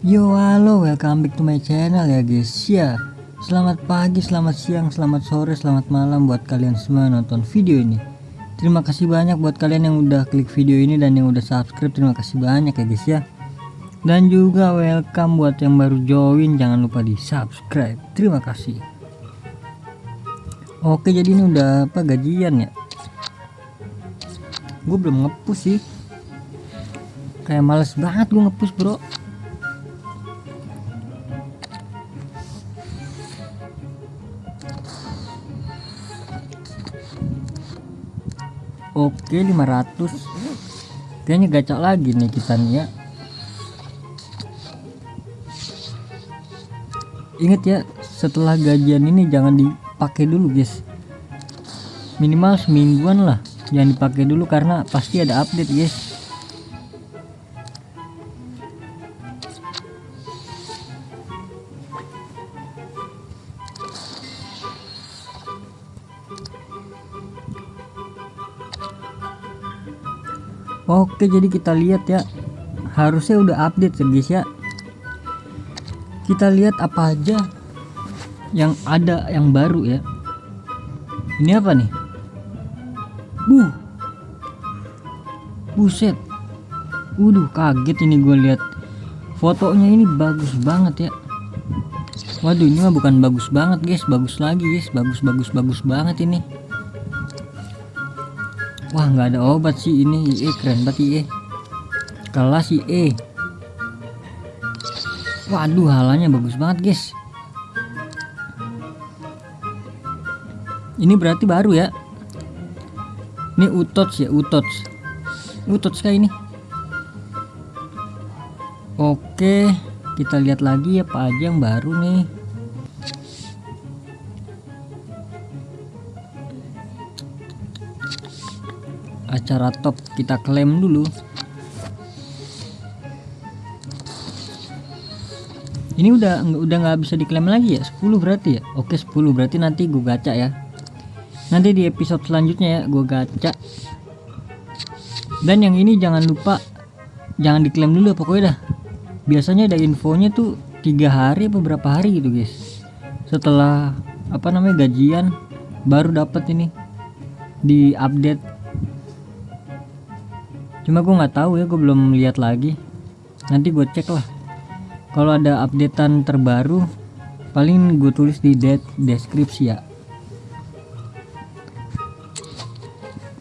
Yo halo, welcome back to my channel ya guys ya. Selamat pagi, selamat siang, selamat sore, selamat malam buat kalian semua nonton video ini. Terima kasih banyak buat kalian yang udah klik video ini dan yang udah subscribe. Terima kasih banyak ya guys ya. Dan juga welcome buat yang baru join, jangan lupa di subscribe. Terima kasih. Oke, jadi ini udah apa gajian ya? Gue belum ngepush sih. Kayak males banget gue ngepush bro. Oke 500. Kayaknya gacor lagi nih kita nih ya. Ingat ya, setelah gajian ini jangan dipakai dulu guys. Minimal semingguan lah, jangan dipakai dulu karena pasti ada update guys. Oke, jadi kita lihat ya, harusnya udah update ya guys ya. Kita lihat apa aja yang ada yang baru ya. Ini apa nih? Buset. Kaget ini gue lihat. Fotonya ini bagus banget ya. Waduh, ini mah bukan bagus banget guys, bagus lagi guys, bagus banget ini. Wah, nggak ada obat sih ini. IE keren banget IE. Kelas IE. Waduh, halanya bagus banget guys. Ini berarti baru ya. Ini utots ya, utots kayak ini. Oke, kita lihat lagi apa aja yang baru nih. Acara top kita klaim dulu. Ini udah nggak bisa diklaim lagi ya. 10 berarti ya. Oke 10 berarti nanti gue gacha ya. Nanti di episode selanjutnya ya gue gacha. Dan yang ini jangan lupa jangan diklaim dulu ya, pokoknya dah. Biasanya ada infonya tuh 3 hari atau berapa hari gitu guys. Setelah gajian baru dapat ini di update. Cuma gue nggak tahu ya, gue belum lihat lagi. Nanti gue cek lah. Kalau ada updatean terbaru, paling gue tulis di deskripsi ya.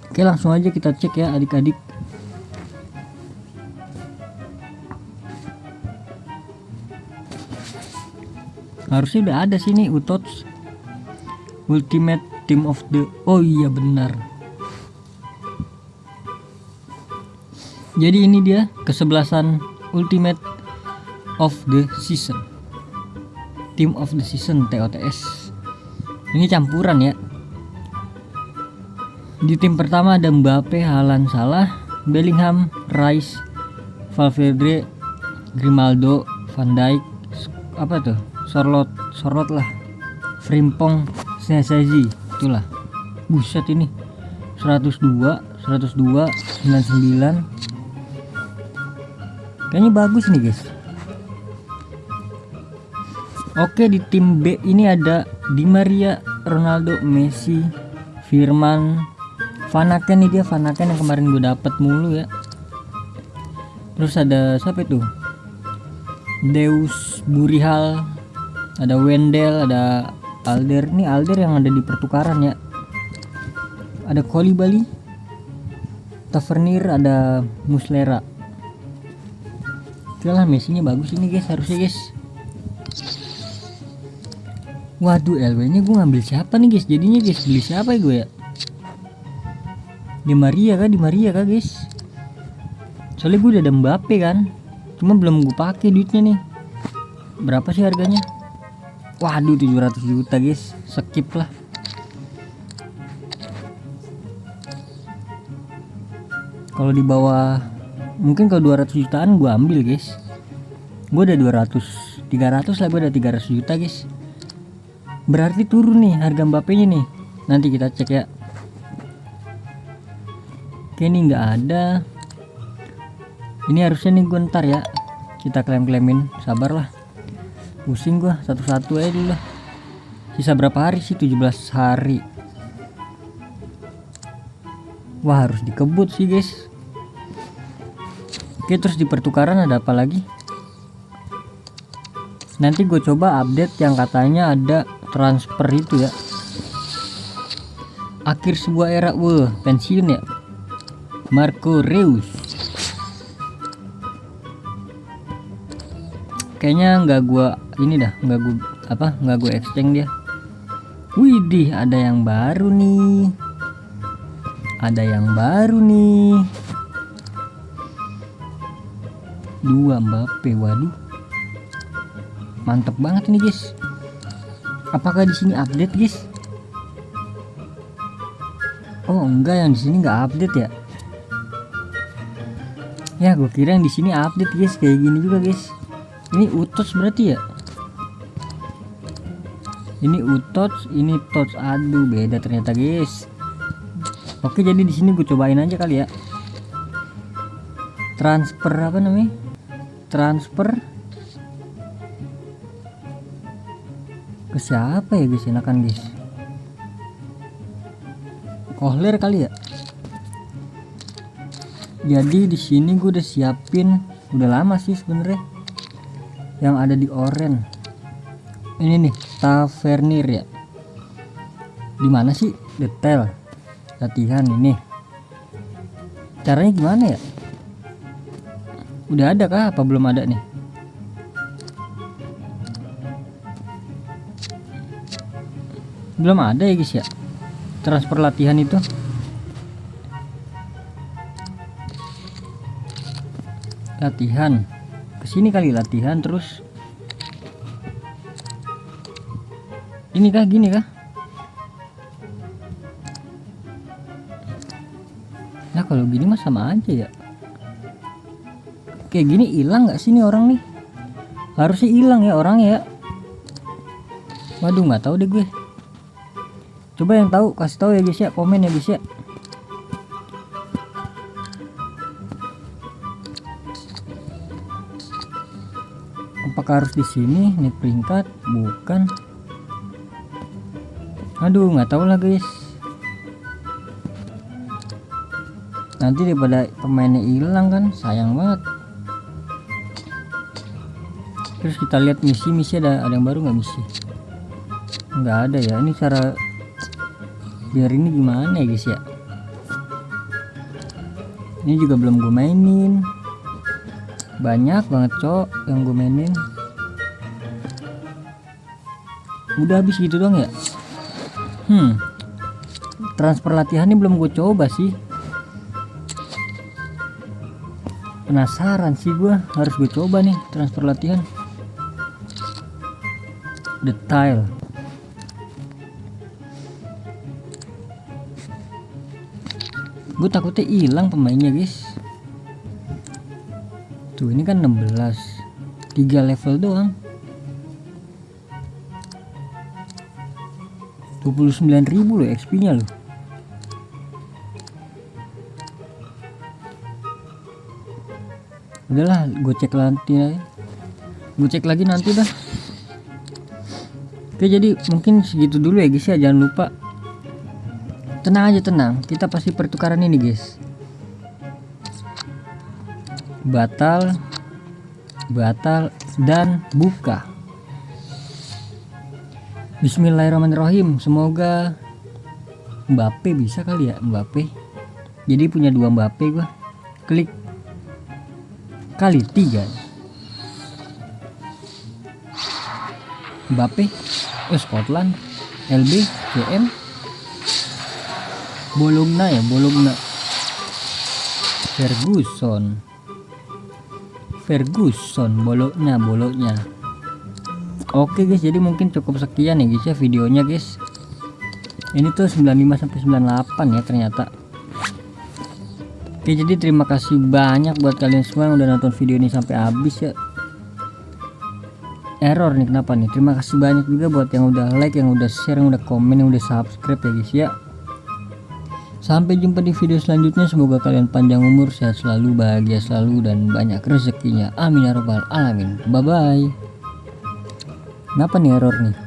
Oke, langsung aja kita cek ya adik-adik. Harusnya udah ada sini utots Ultimate Team of the. Oh iya benar. Jadi ini dia kesebelasan Ultimate of the Season, Team of the Season TOTS. Ini campuran ya. Di tim pertama ada Mbappe, Haaland, Salah, Bellingham, Rice, Valverde, Grimaldo, Van Dijk, Sorlot lah, Frimpong, Senesi, itulah. Buset ini 102, 99. Kayaknya bagus nih guys. Oke, di tim B ini ada Di Maria, Ronaldo, Messi, Firman, Van Aken nih dia, Van Aken yang kemarin gue dapet mulu ya. Terus ada siapa itu? Deus Burihal, ada Wendel, ada Alder. Nih Alder yang ada di pertukaran ya. Ada Koulibaly, Tavernier, ada Muslera. Lah Messi-nya bagus ini guys, harusnya guys. Waduh, LW nya gue ngambil siapa nih guys? Jadinya guys beli siapa ya gue ya? Di Maria kah guys? Soalnya gue udah ada Mbappe kan, cuma belum gue pakai duitnya nih. Berapa sih harganya? Waduh 700 juta guys, skip lah. Kalau di bawah mungkin kalau 200 jutaan gue ambil guys. Gue udah 300 lah, gue udah 300 juta guys. Berarti turun nih harga Mbappe nya nih. Nanti kita cek ya. Oke, ini nggak ada. Ini harusnya nih gue ntar ya. kita klaim-klaimin, sabarlah. Pusing gua, satu-satu aja dulu lah. Sisa berapa hari sih? 17 hari. Wah, harus dikebut sih guys. Oke, terus di pertukaran ada apa lagi? Nanti gue coba update yang katanya ada transfer itu ya. Akhir sebuah era, wah pensiun ya. Marco Reus. Kayaknya nggak gua ini dah, nggak gue exchange dia. Widih, ada yang baru nih. Dua Mbappe, waduh. Mantep banget ini guys. Apakah di sini update guys? Oh enggak, yang di sini nggak update ya. Ya gue kira yang di sini update guys, kayak gini juga guys. Ini utots berarti ya. Ini utots, ini tots. Aduh, beda ternyata guys. Oke, jadi di sini gue cobain aja kali ya. Transfer apa namanya? Transfer ke siapa ya guys? Enakan guys. Kohler kali ya. Jadi di sini gue udah siapin, udah lama sih sebenarnya. Yang ada di orange. Ini nih, Tavernier ya. Di mana sih? Detail. Latihan ini. Caranya gimana ya? Udah ada kah? Apa belum ada nih? Belum ada ya guys ya. Transfer latihan itu. Latihan. Kesini kali latihan terus. Ini kah, gini kah? Nah kalau gini mah sama aja ya. Kayak gini hilang nggak sih nih orang nih? Harusnya hilang ya orangnya ya. Waduh, nggak tahu deh gue. Coba yang tahu kasih tahu ya guys ya, komen ya guys ya. Apakah harus di sini nih peringkat? Bukan. Aduh, nggak tahu lah guys. Nanti daripada pemainnya hilang kan, sayang banget. Terus kita lihat misi ada yang baru nggak misi? Nggak ada ya. Ini cara biar ini gimana ya guys ya? Ini juga belum gue mainin. Banyak banget cok yang gue mainin. Udah habis gitu doang ya. Transfer latihan ini belum gue coba sih. Penasaran sih gue, harus gue coba nih transfer latihan. Detail. Gue takutnya hilang pemainnya guys. Tuh ini kan 16, 3 level doang. 29.000 loh XP nya loh. Udahlah, gue cek lagi nanti dah. Oke, jadi mungkin segitu dulu ya guys ya. Jangan lupa, tenang aja, tenang, kita pasti pertukaran ini guys. Batal dan buka. Bismillahirrahmanirrahim. Semoga Mbappe bisa kali ya. Mbappe, jadi punya 2 Mbappe gua. Klik kali 3 Mbappe. Scotland, LB, CM, Bologna ya, Bologna. Ferguson, Bologna. Oke guys, jadi mungkin cukup sekian ya guys ya videonya guys. Ini tuh 95 sampai 98 ya ternyata. Oke, jadi terima kasih banyak buat kalian semua yang udah nonton video ini sampai habis ya. Error nih, kenapa nih? Terima kasih banyak juga buat yang udah like, yang udah share, yang udah komen, yang udah subscribe ya guys ya. Sampai jumpa di video selanjutnya. Semoga kalian panjang umur, sehat selalu, bahagia selalu, dan banyak rezekinya. Amin ya rabbal alamin. Bye bye. Kenapa nih error nih?